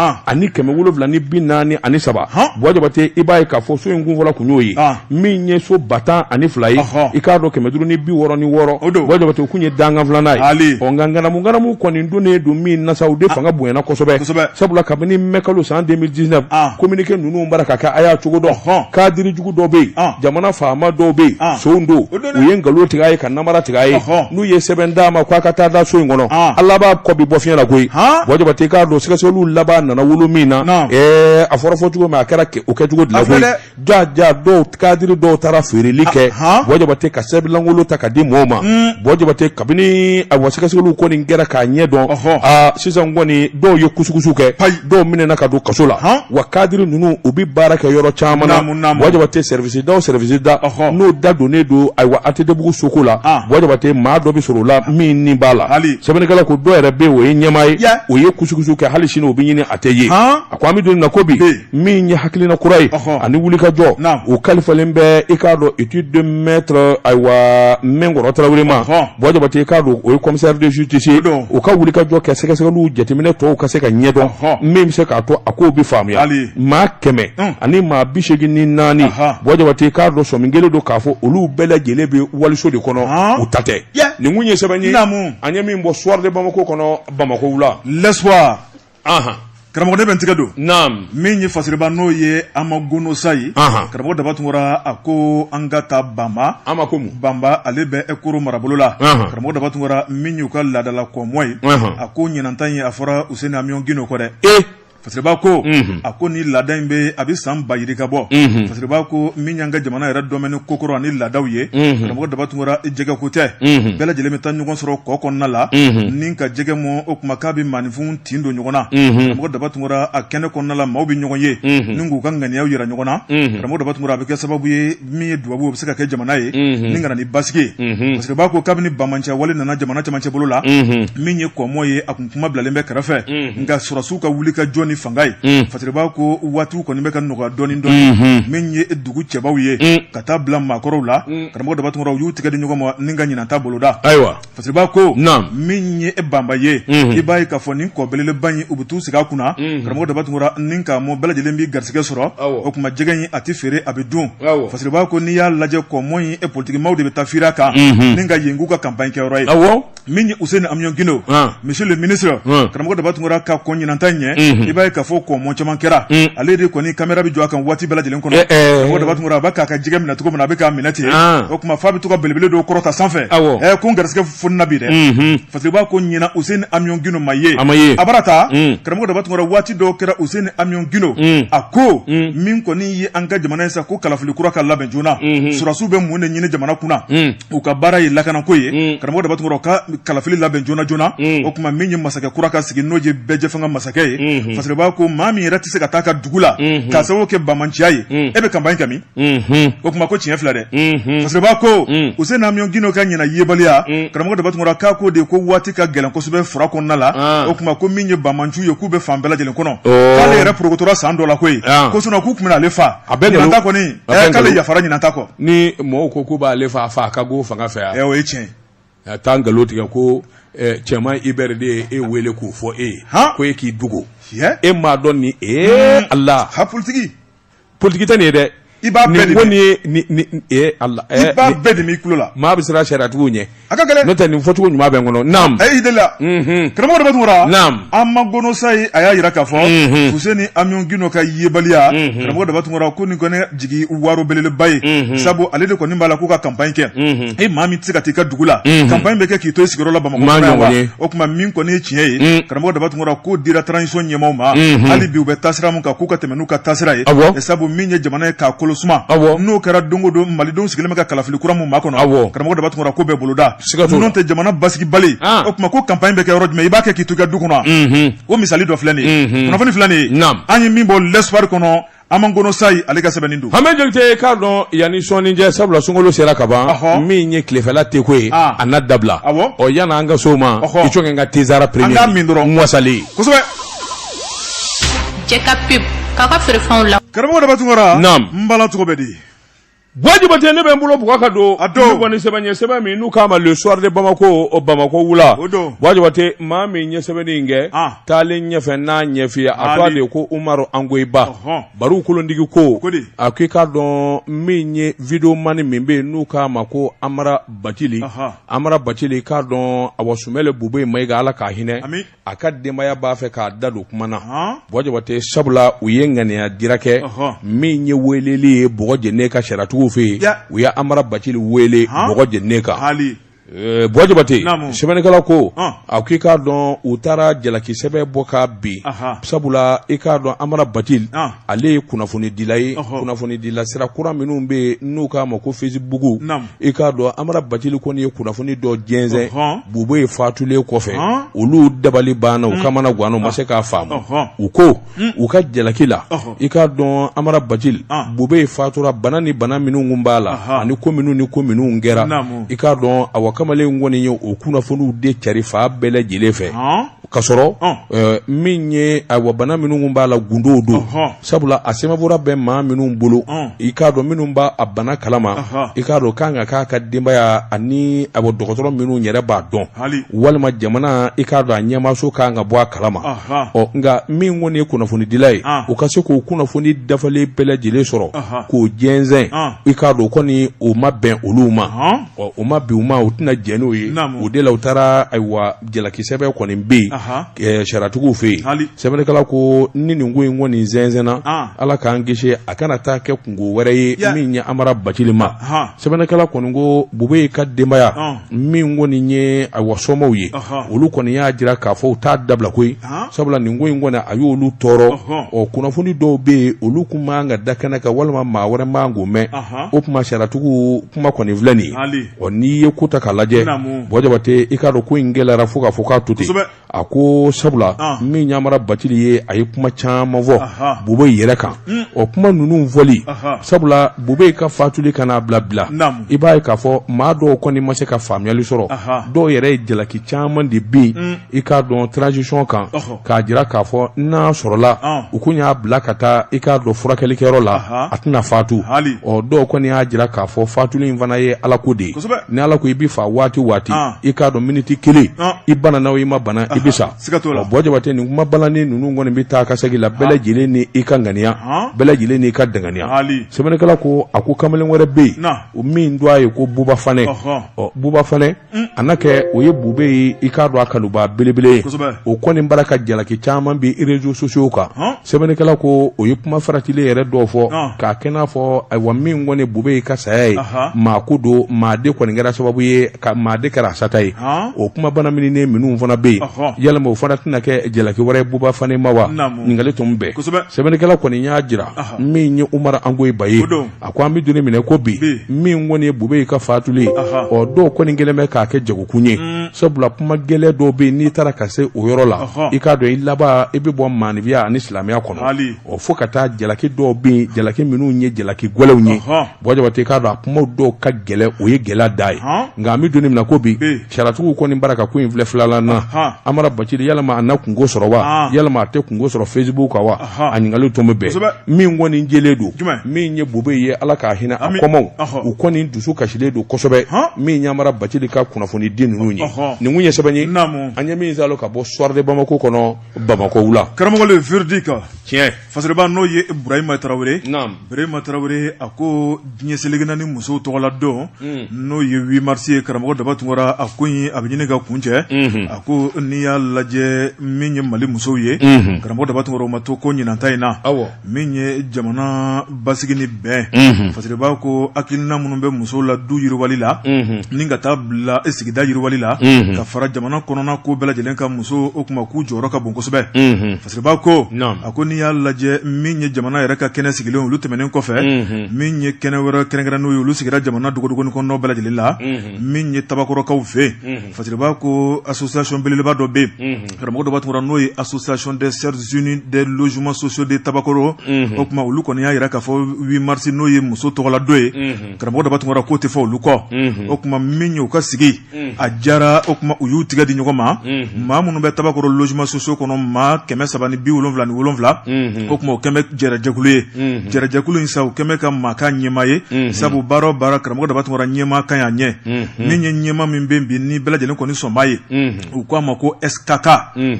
ani 743 wajabate i b'a ye k'a fɔ so in kun fɔlɔ kun y'o ye min ye so 10,2 ye i k'a dɔn 566 wajabate o kun ye dangan filanan ye nka nganamu kɔni donnen don min na sa u de fanga bonyana kosɛbɛ sabula kabini mai kalo san 2019 communiqué ninnu bara ka kɛ a y'a cogo dɔn kadiri jugu dɔw bɛ yen jamana faama dɔw bɛ yen sow don u ye nkalon tigɛ a ye ka namara tigɛ a ye n'u ye sɛbɛn d'a ma k'a ka taa da so in kɔnɔ ala b'a kɔ bi bɔ fiɲɛ la koyi wajabate k'a dɔn sɛgɛsɛgɛliw laban nana wolo min na a fɔra fɔ cogo min a kɛra o kɛcogo de la koyi ja dɔw kadiri dɔw taara feereli kɛ wajabate ka sɛbɛnlankolon ta ka di mɔɔw ma wajabate kabini a wa sɛgɛsɛgɛliw kɔni kɛra k'a ɲɛ dɔn sisan kɔni dɔw ye kusukusu kɛ dɔw minɛna ka don kaso la wa kadiri ninnu u bɛ baara kɛ yɔrɔ caman na wajabate service da n'o da donnen don ayiwa ATT bugu soko la wajabate maa dɔ bɛ sɔrɔ o la min ni b'a la sɛbɛnnikɛla ko dɔw yɛrɛ bɛ yen o ye ɲɛmaa ye o ye kusukusu kɛ hali sini o bɛ ɲini a tɛ ye a ko an bɛ don nin na ko bi min ye hakilina kura ye ani wulikajɔ o kalifalen bɛ i k'a dɔn étude de maître ayiwa Mɛnkɔrɔ Tarawele ma wajabate i k'a dɔn o ye commissaire de justice ye o ka wulikajɔ kɛ sɛgɛsɛgɛliw jateminɛ tɔw ka se ka ɲɛdɔn min bɛ se k'a to a kow bɛ faamuya maa 100 ani maa 84 wajabate i k'a dɔn sɔmin kelen don k'a fɔ olu bɛɛ lajɛlen bɛ waliso de kɔnɔ u ta tɛ nin kun ye sɛbɛn ye an ye min bɔ soir de Bamako kɔnɔ Bamako wula l'espoir karamɔgɔ de bɛ n tigɛ don min ye fasiriba n'o ye Amagono Sayi karamɔgɔ daba tun bɔra a ko an ka taa Banba ale bɛ Ekoro marabolo la karamɔgɔ daba tun bɔra min y'u ka laadala kɔmɔ ye a ko ɲinantan ye a fɔra Useni Amion Gino kɔ dɛ fasiriba ko a ko ni laada in bɛ a bɛ san 10 yiri ka bɔ fasiriba ko min y'an ka jamana yɛrɛ dɔmɛni kokɔrɔ ani laadaw ye karamɔgɔ daba tun bɔra jɛgɛ ko tɛ bɛɛ lajɛlen bɛ taa ɲɔgɔn sɔrɔ kɔ kɔnɔna la ni ka jɛgɛ mɔ o tuma k'a bɛ maanifin tin don ɲɔgɔn na karamɔgɔ daba tun bɔra a kɛnɛ kɔnɔna la maaw bɛ ɲɔgɔn ye ni k'u ka ŋaniyaw yira ɲɔgɔn na karamɔgɔ daba tun bɔra a bɛ kɛ sababu ye min ye dubabu o bɛ se ka kɛ jamana ye ni ka na ni basigi ye fasiriba ko kabini bamancɛ wale nana jamana cɛmancɛ bolo la min ye kɔmɔ ye a kun kuma bilalen bɛ kɛrɛfɛ nka sɔrɔsiw ka wuli ka jɔ ni fanga ye fasiri b'a ko waati kɔni bɛ ka nɔgɔya dɔɔni dɔɔni min ye dugu cɛbaw ye ka taa bila maakɔrɔw la karamɔgɔ Dabatungura u y'u tigɛ di ɲɔgɔn ma ni ka ɲinan ta boloda ayiwa fasiri b'a ko min ye banba ye i b'a ye k'a fɔ nin kɔbeleba in u bɛ t'u sigi a kunna karamɔgɔ Dabatungura ni ka mɔ bɛɛ lajɛlen bɛ garisɛgɛ sɔrɔ o kuma jɛgɛ in a tɛ feere a bɛ dun fasiri b'a ko n'i y'a lajɛ kɔmɔ in politiki maaw de bɛ taa fira kan ni ka yen k'u ka campagne kɛyɔrɔ ye min ye Useni Amion Guino monsieur le ministre karamɔgɔ Dabatungura ka ko ɲinanta ɲɛ i b'a ye k'a fɔ kɔmɔ caman kɛra ale de kɔni caméra bɛ jɔ a kan waati bɛɛ lajɛlen kɔnɔ karamɔgɔ Dabatungura a b'a k'a ka jɛgɛ minɛ cogo min na a bɛ k'a minɛ ten o kuma f'a bɛ to ka belebele dɔw kɔrɔta sanfɛ ko n garisɛgɛ fonina bi dɛ fasiri b'a ko ɲina Useni Amion Guino ma ye a bara ta karamɔgɔ Dabatungura waati dɔw kɛra Useni Amion Guino a ko min kɔni ye an ka jamana ye sa ko kalafili kura ka labɛn joona surasiw bɛ mun de ɲini jamana kunna u ka baara ye lakanako ye karamɔgɔ Dabatungura ka kalafili labɛn joona joona o kuma min ye masakɛ kura ka sigi n'o ye bɛɛ fanga masakɛ ye fasiri b'a ko maa min yɛrɛ tɛ se ka taa ka dugu la k'a sababu kɛ bamanciya ye e bɛ campagne kɛ min o kuma ko tiɲɛ fila dɛ fasiri b'a ko Useni Amion Guino ka ɲina yebaliya karamɔgɔ Dabatungura k'a ko de ko waati ka gɛlɛn kosɛbɛ fura kɔnɔna la o kuma ko min ye bamanciw ye k'u bɛ fan bɛɛ lajɛlen kɔnɔ k'ale yɛrɛ porokotora san dɔ la koyi ko sinon k'u tun bɛna ale fa ɲinanta kɔni k'ale yafara ɲinanta kɔ ni mɔgɔw ko k'u b'ale fa a ka go fanga fɛ yan o ye tiɲɛ a taa nkalon tigɛ ko cɛman Ibɛri de ye e wele k'o fɔ e ye ko e k'i dogo e m'a dɔn ni Allah politiki tɛ nin ye dɛ i b'a bɛɛ de Allah i b'a bɛɛ de mi kulo la maa bɛ siran sariyatigiw ɲɛ a ka gɛlɛn n'o tɛ nin fɔcogo ɲuman bɛ n kɔnɔ naam i de la karamɔgɔ Dabatungura an ma gono sayi a y'a yira k'a fɔ Useni Amion Guino ka yebaliya karamɔgɔ Dabatungura ko nin kɔni jigi waro belebeleba ye sabu ale de kɔni b'a la k'u ka campagne kɛ e maa min tɛ se ka t'i ka dugu la campagne bɛ kɛ k'i to i sigiyɔrɔ la Bamakɔ wa o kuma min kɔni ye tiɲɛ ye karamɔgɔ Dabatungura k'o dira transition ɲɛmaaw ma hali bi u bɛ taasira min kan k'u ka tɛmɛ n'u ka taasira ye sabu min ye jamana ye k'a kolosuma n'o kɛra don o don malidenw sigilen bɛ ka kalafili kura mun ma kɔnɔ karamɔgɔ Dabatungura ko bɛɛ boloda n'o tɛ jamana basigi bali o kuma ko campagne bɛ kɛ yɔrɔ jumɛn i b'a kɛ k'i to i ka du kɔnɔ o misali dɔ filɛ nin ye kunnafoni filɛ nin ye an ye min bɔ l'espoir kɔnɔ an man gono sayi ale ka sɛbɛnni don Hamɛ Jolite k'a dɔn yanni sɔɔnijɛ sabula sunkalo sera ka ban min ye tilefɛla teko ye a na dabila yanni an ka so ma i cɔkɛ n ka tezara premier an ka min dɔrɔn wasale kosɛbɛ cɛ ka pep k'a ka feerefɛnw la karamɔgɔ Dabatungura n bala cogo bɛ di Wajibate ne bɛ n bolo bugɔ ka don ne kɔni sɛbɛn min n'u k'a ma le soir de Bamako Bamako wula Wajibate maa min ɲɛ sɛbɛnni in kɛ taalen ɲɛfɛ n'a ɲɛfɛ a tɔgɔ de ko Umaru Angoyiba Baru kolondigi ko a k'i k'a dɔn min ye vidéo mani min bɛ yen n'u k'a ma ko Amara Bacili k'a dɔn a Sumɛlɛ Bube Mayiga Ala k'a hinɛ a ka denbaya b'a fɛ k'a da don kuma na Wajibate sabula u ye ŋaniya dira kɛ min ye weleli ye bɔgɔ jɛnen ka sariyatigiw fɛ yen u ye Amara Bacili wele bɔgɔ jɛnen kan Wajibate sɛbɛnnikɛla ko a k'i k'a dɔn u taara jalaki sɛbɛn bɔ k'a bin sabula i k'a dɔn Amara Bacili ale ye kunnafoni dila ye kunnafoni dila sira kura minnu bɛ n'u k'a ma ko Facebook i k'a dɔn Amara Bacili kɔni ye kunnafoni dɔ jɛnsɛn Bube ye fatulen kɔfɛ olu dabali banna u kamana guwana u ma se k'a faamu u ko u ka jalaki la i k'a dɔn Amara Bacili Bube ye fatura bana ni bana minnu kun b'a la ani ko minnu kɛra i k'a dɔn awa kamalen kɔni ye o kunnafoniw de cari fa bɛɛ lajɛlen fɛ ka sɔrɔ min ye awa bana minnu kun b'a la gundow don sabula a sɛbɛnfura bɛ maa minnu bolo i k'a dɔn minnu b'a a bana kalama i k'a dɔn kan ka k'a ka denbaya ani awa dɔgɔtɔrɔ minnu yɛrɛ b'a dɔn walima jamana i k'a dɔn a ɲɛmaaso kan ka bɔ a kalama nka min kɔni ye kunnafoni dila ye o ka se k'o kunnafoni dafalen bɛɛ lajɛlen sɔrɔ k'o jɛnsɛn i k'a dɔn kɔni o ma bɛn olu ma o ma bɛn u ma o tɛna jɛn n'o ye o de la u taara ayiwa jalakisɛbɛ kɔni bɛ yen sariyatigiw fɛ yen sɛbɛnnikɛla ko ni nin ko in kɔni zɛnsɛnna Ala k'an kisi a kana taa kɛ kungo wɛrɛ ye min ye Amara Bacili ma sɛbɛnnikɛla kɔni ko Bube ka denbaya min kɔni ye ayiwa sɔmaw ye olu kɔni y'a jira k'a fɔ u t'a dabila koyi sabula nin ko in kɔni a y'olu tɔɔrɔ kunnafoni dɔw bɛ yen olu kun man ka da kɛnɛ kan walima maa wɛrɛ man k'o mɛn o kuma sariyatigiw kuma kɔni filɛ nin ye n'i ye ko ta k'a lajɛ Wajibate i k'a dɔn ko in gɛlɛyara fo k'a fɔ k'a to ten a ko sabula min ɲamara Bacili ye a ye kuma caman fɔ Bube yɛrɛ kan o kuma ninnu fɔli sabula Bube ka fatuli kana bila i b'a ye k'a fɔ maa dɔw kɔni ma se ka faamuyali sɔrɔ dɔw yɛrɛ ye jalaki caman de bin i k'a dɔn transition kan k'a jira k'a fɔ n'a sɔrɔla u kun y'a bila ka taa i k'a dɔn furakɛlikɛyɔrɔ la a tɛna fatu dɔw kɔni y'a jira k'a fɔ fatuli in fana ye Ala ko de ye ni Ala ko i bi fa waati i k'a dɔn miniti kelen i bana n'aw i ma bana i bi sa Bɔ Jabate nin kuma balani ninnu kɔni bɛ taa ka segin la bɛɛ lajɛlen ni i ka ŋaniya bɛɛ lajɛlen ni i ka danganiya sɛbɛnnikɛla ko a ko kamalen wɛrɛ bɛ yen o min don a ye ko Buba Fane Buba Fane a na kɛ o ye Bube ye i k'a dɔn a kanuba belebele ye o kɔni bara ka jalaki caman bi réseaux sociaux kan sɛbɛnnikɛla ko o ye kuma faratilen yɛrɛ dɔw fɔ k'a kɛ n'a fɔ ayiwa min kɔni Bube ye ka saya ye maa ko don maa de kɔni kɛra sababu ye ka maa de kɛra a sata ye o kuma bana minnu fana bɛ yen yalama o fana tɛna kɛ jalaki wɛrɛ Buba Fane ma wa ɲininkali tun bɛɛ sɛbɛnnikɛla kɔni y'a jira min ye Umar Angoyi Ba ye a ko an bɛ donni minɛ ko bi min kɔni ye Bube ye ka fatuli dɔw kɔni gɛlɛn bɛ k'a kɛ jagokun ye sabula kuma gɛlɛn dɔw bɛ yen n'i taara ka se o yɔrɔ la i k'a dɔn i laban i bɛ bɔ maanifiya ani silamɛya kɔnɔ fo ka taa jalaki dɔw bɛ yen jalaki minnu ye jalaki gɛlɛnw ye Bɔ Jabate k'a dɔn a kumaw dɔw ka gɛlɛn o ye gɛlɛya da ye nka an bɛ donni minɛ ko bi sariyatigiw kɔni bara ka ko in filɛ filanan na Amara Bacili yalama a na kungo sɔrɔ wa yalama a tɛ kungo sɔrɔ Facebook kan wa a ɲininkaliw tun bɛ bɛn min kɔni jɛlen don min ye Bube ye Ala k'a hinɛ a kɔmaw u kɔni dusu kasilen don kosɛbɛ min ɲamara Bacili ka kunnafoni di ninnu ye nin kun ye sɛbɛn ye an ɲɛ min salo ka bɔ Soir de Bamako kɔnɔ Bamako wula karamɔgɔ le verdict tiɲɛ fasiriba n'o ye Ibrahima Traoré Ibrahima Traoré a ko diɲɛ selekena ni musow tɔgɔla don n'o ye 8 mars ye karamɔgɔ Daba Tunkara a ko in a bɛ ɲini ka kun cɛ a ko n'i y'a lajɛ min ye Mali musow ye karamɔgɔ Daba Tunkara o ma to ko ɲinanta in na min ye jamana basigi ni bɛn fasiriba ko hakilina minnu bɛ musow la du yiriwali la ni ka taa bila sigida yiriwali la ka fara jamana kɔnɔna ko bɛɛ lajɛlen ka muso o kuma k'u jɔyɔrɔ ka bon kosɛbɛ fasiriba ko a ko n'i y'a lajɛ min ye jamana yɛrɛ ka kɛnɛ sigilen olu tɛmɛnen kɔfɛ min ye kɛnɛ wɛrɛ kɛrɛnkɛrɛn n'o ye olu sigira jamana dogodogoni kɔnɔ bɛɛ lajɛlen la min ye tabakɔrɔkaw fɛ fasiriba ko association belebeleba dɔ bɛ yen karamɔgɔ Daba Tunkara n'o ye association des Sœurs Unies des logements sociaux de Tabakoro o kuma olu kɔni y'a yira k'a fɔ 8 mars n'o ye muso tɔgɔla dɔ ye karamɔgɔ Daba Tunkara k'o tɛ fɔ olu kɔ o kuma min ye u ka sigi a jara o kuma u y'u tigɛ di ɲɔgɔn ma maa minnu bɛ Tabakoro logements sociaux kɔnɔ maa 377 o kuma o kɛn bɛ jɛrɛjɛkulu ye jɛrɛjɛkulu in sa u kɛn bɛ ka maa ka ɲɛmaa ye sabu baara o baara karamɔgɔ Daba Tunkara ɲɛmaa ka ɲi a ɲɛ min ye ɲɛmaa min bɛ bi ni bɛɛ lajɛlen kɔni sɔn b'a ye u ko a ma ko SKK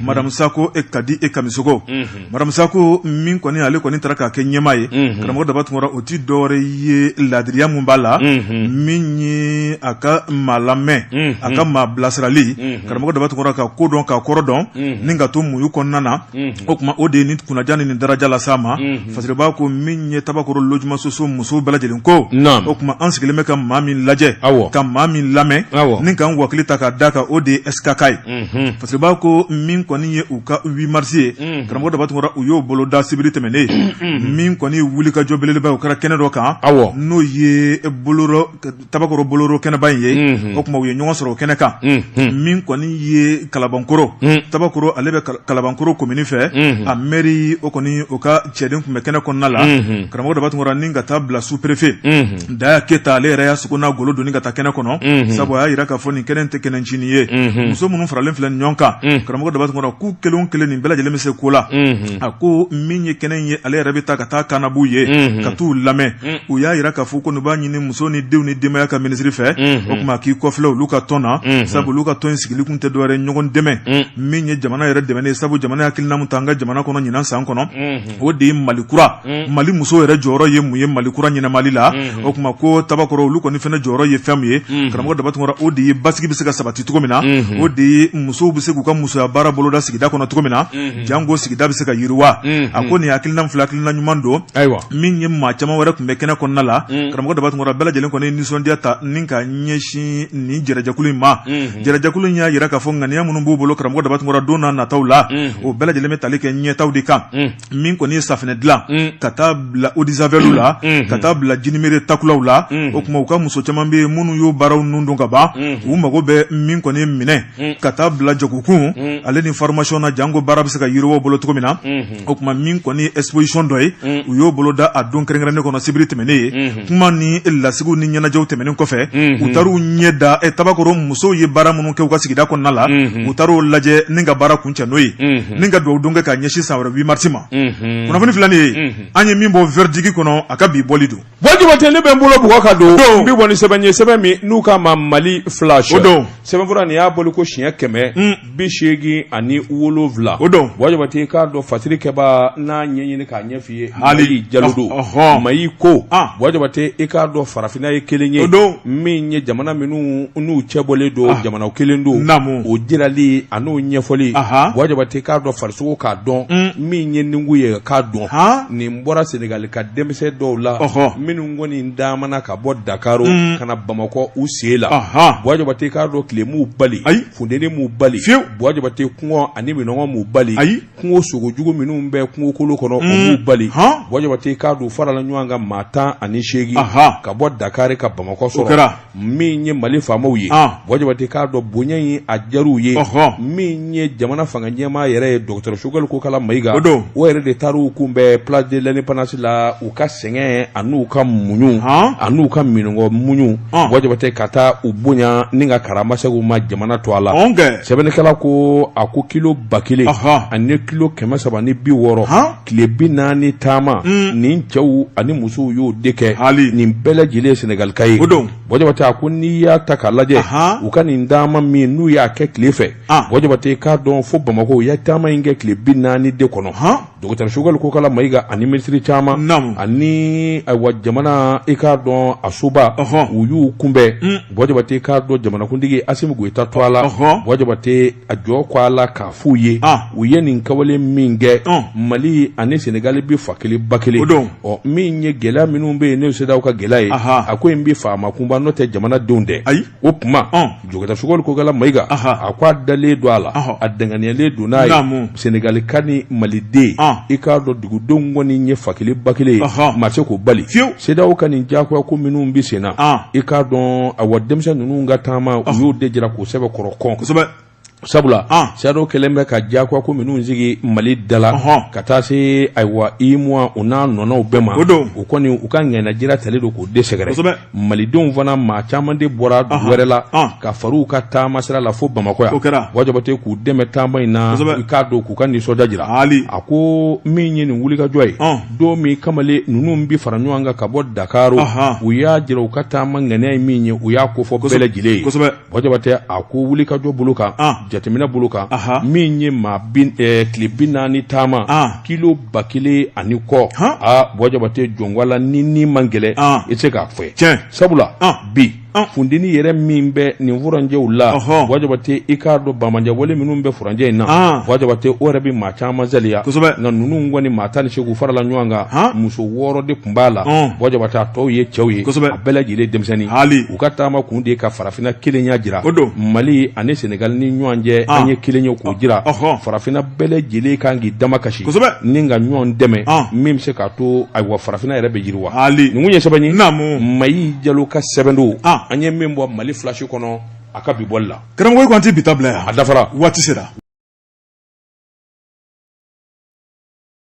Madame Sako e Kadi e Kamisogo Madame Sako min kɔni ale kɔni taara k'a kɛ ɲɛmaa ye karamɔgɔ Daba Tunkara o ti dɔwɛrɛ ye ladiriya mun b'a la min ye a ka maa lamɛn a ka maa bilasirali karamɔgɔ Daba Tunkara ka ko dɔn ka kɔrɔ dɔn ni ka to muɲu kɔnɔna na o kuma o de ye ni kunnaja ni daraja la s'a ma fasiriba ko min ye Tabakoro logements sociaux musow bɛɛ lajɛlen ko o kuma an sigilen bɛ ka maa min lajɛ ka maa min lamɛn ni k'an wakili ta k'a da kan o de ye SKK ye fasiriba ko min kɔni ye u ka 8 mars ye karamɔgɔ Daba Tunkara u y'o bolo da sibiri tɛmɛnen min kɔni wuli ka jɔ belebeleba u kɛra kɛnɛ dɔ kan n'o ye Tabakoro boloro kɛnɛba in ye o kuma u ye ɲɔgɔn sɔrɔ o kɛnɛ kan min kɔni ye Kalabankoro Tabakoro ale bɛ Kalabankoro commune fɛ a mairie o kɔni o ka cɛden tun bɛ kɛnɛ kɔnɔna la karamɔgɔ Daba Tunkara ni ka taa bila sous préfet Daya Keta ale yɛrɛ y'a sogo n'a golo doni ka taa kɛnɛ kɔnɔ sabu a y'a yira k'a fɔ nin kɛnɛ tɛ kɛnɛ ncini ye muso minnu faralen filɛ ɲɔgɔn kan karamɔgɔ Daba Tunkara k'u kelen o kelen nin bɛɛ lajɛlen bɛ se ko la a ko min ye kɛnɛ in ye ale yɛrɛ bɛ taa ka taa kanabu ye ka t'u lamɛn u y'a yira k'a fɔ ko nin b'a ɲini muso ni denw ni denbaya ka ministre fɛ o kuma k'i kɔfilɛ olu ka tɔn na sabu olu ka tɔn in sigili kun tɛ dɔwɛrɛ ɲɔgɔn dɛmɛ min ye jamana yɛrɛ dɛmɛnen sabu jamana hakilina mun ta an ka jamana kɔnɔ ɲinan san kɔnɔ o de ye Mali kura Mali muso yɛrɛ jɔyɔrɔ ye mun ye Mali kura ɲɛnamali la o kuma ko Tabakoro olu kɔni fɛnɛ jɔyɔrɔ ye fɛn mun ye karamɔgɔ Daba Tunkara o de ye basigi bɛ se ka sabati cogo min na o de ye musow bɛ se k'u ka musoya baara boloda sigida kɔnɔ cogo min na jango sigida bɛ se ka yiriwa a ko nin hakilina fila hakilina ɲuman don min ye maa caman wɛrɛ tun bɛ kɛnɛ kɔnɔna la karamɔgɔ Daba Tunkara bɛɛ lajɛlen kɔni nisɔndiya ta ni ka ɲɛsin nin jɛrɛjɛkulu in ma jɛrɛjɛkulu in y'a yira k'a fɔ ŋaniya minnu b'u bolo karamɔgɔ Daba Tunkara don n'a nataw la o bɛɛ lajɛlen bɛ tali kɛ ɲɛtaw de kan min kɔni ye safinɛ dilan ka taa bila eau de javel la ka taa bila jinimere takulaw la o kuma u ka muso caman bɛ minnu y'o baaraw nun dɔn ka ban u mago bɛ min kɔni minɛ ka taa bila jagokun ale ni formation na jango baara bɛ se ka yiriwa bolo cogo min na o kuma min kɔni exposition dɔ ye u y'o bolo da a don kɛrɛnkɛrɛnnen kɔnɔ sibiri tɛmɛnen ye kuma ni lasigiw ni ɲɛnajɛw tɛmɛnen kɔfɛ u taar'u ɲɛ da tabakɔrɔ musow ye baara minnu kɛ u ka sigida kɔnɔna la u taar'o lajɛ ni ka baara kuncɛ n'o ye ni ka dugawu don kɛ ka ɲɛsin san wɛrɛ 8 mars ma kunnafoni filanin ye an ye min bɔ verdict kɔnɔ a ka bi bɔli don Wajibaten ne bɛ n bolo bugɔ ka don n bɛ bɔ ni sɛbɛn ye sɛbɛn min n'u k'a ma Mali flash o don sɛbɛnfura nin y'a bolo ko siɲɛ 187 o don Wajibaten k'a dɔn fasiri kɛba n'a ɲɛɲini k'a ɲɛf'i ye Mali jalo don Mayi ko Wajibaten i k'a dɔn farafinna ye kelen ye min ye jamana minnu n'u cɛbɔlen don jamanaw kelen don o jirali a n'o ɲɛfɔli Wajibaten k'a dɔn farisogo k'a dɔn min ye ningu ye k'a dɔn nin bɔra Senegal ka denmisɛn dɔw la minnu kɔni damana ka bɔ Dakar ka na Bamakɔ u sen la Wajibaten k'a dɔn tile m'u bali funteni m'u bali Wajibaten kɔngɔ ani minɔgɔ m'u bali kungo sogojugu minnu bɛ kungo kolo kɔnɔ o m'u bali Wajibaten k'a dɔn farala ɲɔgɔn kan maa 18 ka bɔ Dakar ka Bamakɔ sɔrɔ min ye Mali faamaw ye Wajibaten k'a dɔn bonya in a jar'u ye min ye jamana fanga ɲɛmaa yɛrɛ ye Dr Choguel Kokala Mayiga o yɛrɛ de taar'u kunbɛn place de l'Indépendance la u ka sɛgɛn an'u ka muɲu an'u ka minɔgɔ muɲu Wajibaten ka taa u bonya ni ka karamasɛgɛw ma jamana to a la sɛbɛnnikɛla ko a ko kilo 1000 ani kilo 360 tile 40 taama nin cɛw ani musow y'o de kɛ nin bɛɛ lajɛlen Senegal ka ye Wajibaten a ko n'i y'a ta k'a lajɛ u ka nin dama min n'u y'a kɛ tile fɛ Wajibaten k'a dɔn fo Bamakɔ u ya taama in kɛ tile 40 de kɔnɔ Dr Choguel Kokala Mayiga ani ministre caman ani wa jamana i k'a dɔn a soba u y'u kunbɛn Wajibaten k'a dɔn jamanakuntigi Assimi Goïta to a la Wajibaten a jɔ kɔ a la k'a f'u ye u ye nin kawale min kɛ Mali ani Senegal bi fa kelen ba kelen min ye gɛlɛya minnu bɛ yen ne sedaw ka gɛlɛya ye a ko in bi faama kunba n'o tɛ jamanadenw dɛ o kuma Dr Choguel Kokala Mayiga a ko a dalen don a la a danganiyalen don n'a ye Senegal ka ni Maliden i k'a dɔn dugudenw kɔni ye fa kelen ba kelen ye maa se k'o bali sedaw ka nin diyagoya ko minnu bi sen na i k'a dɔn a wa denmisɛn ninnu ka taama u y'o de jira k'o sɛbɛn kɔrɔ kɔn sabula sɛdaw kɛlen bɛ ka diyagoya ko minnu sigi Mali dala ka taa se ayiwa IMOA u n'a nɔnɔw bɛɛ ma u kɔni u ka ŋɛnajira talen don k'o desɛgɛrɛ Malidenw fana maa caman de bɔra dugu wɛrɛ la ka far'u ka taama sira la fo Bamakɔ yan Wajibaten k'u dɛmɛ taama in na i k'a dɔn k'u ka nisɔndiya jira a ko min ye nin wulikajɔ ye don min kamalen ninnu bi fara ɲɔgɔn kan ka bɔ Dakar u y'a jira u ka taama ŋɛnɛ ye min ye u y'a ko fɔ bɛɛ lajɛlen ye Wajibaten a ko wulikajɔ bolo kan jateminɛ bolo kan min ye maa tile 40 taama kilo 1000 ani kɔ Wajibaten jɔnwala ni man gɛlɛ i tɛ se k'a fɔ sabula bi fundini yɛrɛ min bɛ nin furanjɛw la Wajibaten i k'a dɔn bamanjɛ wale minnu bɛ furanjɛ in na Wajibaten o yɛrɛ bɛ maa caman zaliya nka ninnu kɔni maa 18 farala ɲɔgɔn kan muso 6 de tun b'a la Wajibaten a tɔw ye cɛw ye a bɛɛ lajɛlen denmisɛnnin u ka taama kun de ka farafinna kelenya jira Mali ani Senegal ni ɲɔgɔn cɛ an ye kelen ye k'o jira farafinna bɛɛ lajɛlen kan k'i dama kasi ni ka ɲɔgɔn dɛmɛ min bɛ se k'a to ayiwa farafinna yɛrɛ bɛ yiriwa nin kun ye sɛbɛn ye Mayi Jalo ka sɛbɛn don an ye min bɔ Mali flash kɔnɔ a ka bi bɔli la karamɔgɔ ko an tɛ bi ta bila yan a dafara waati sera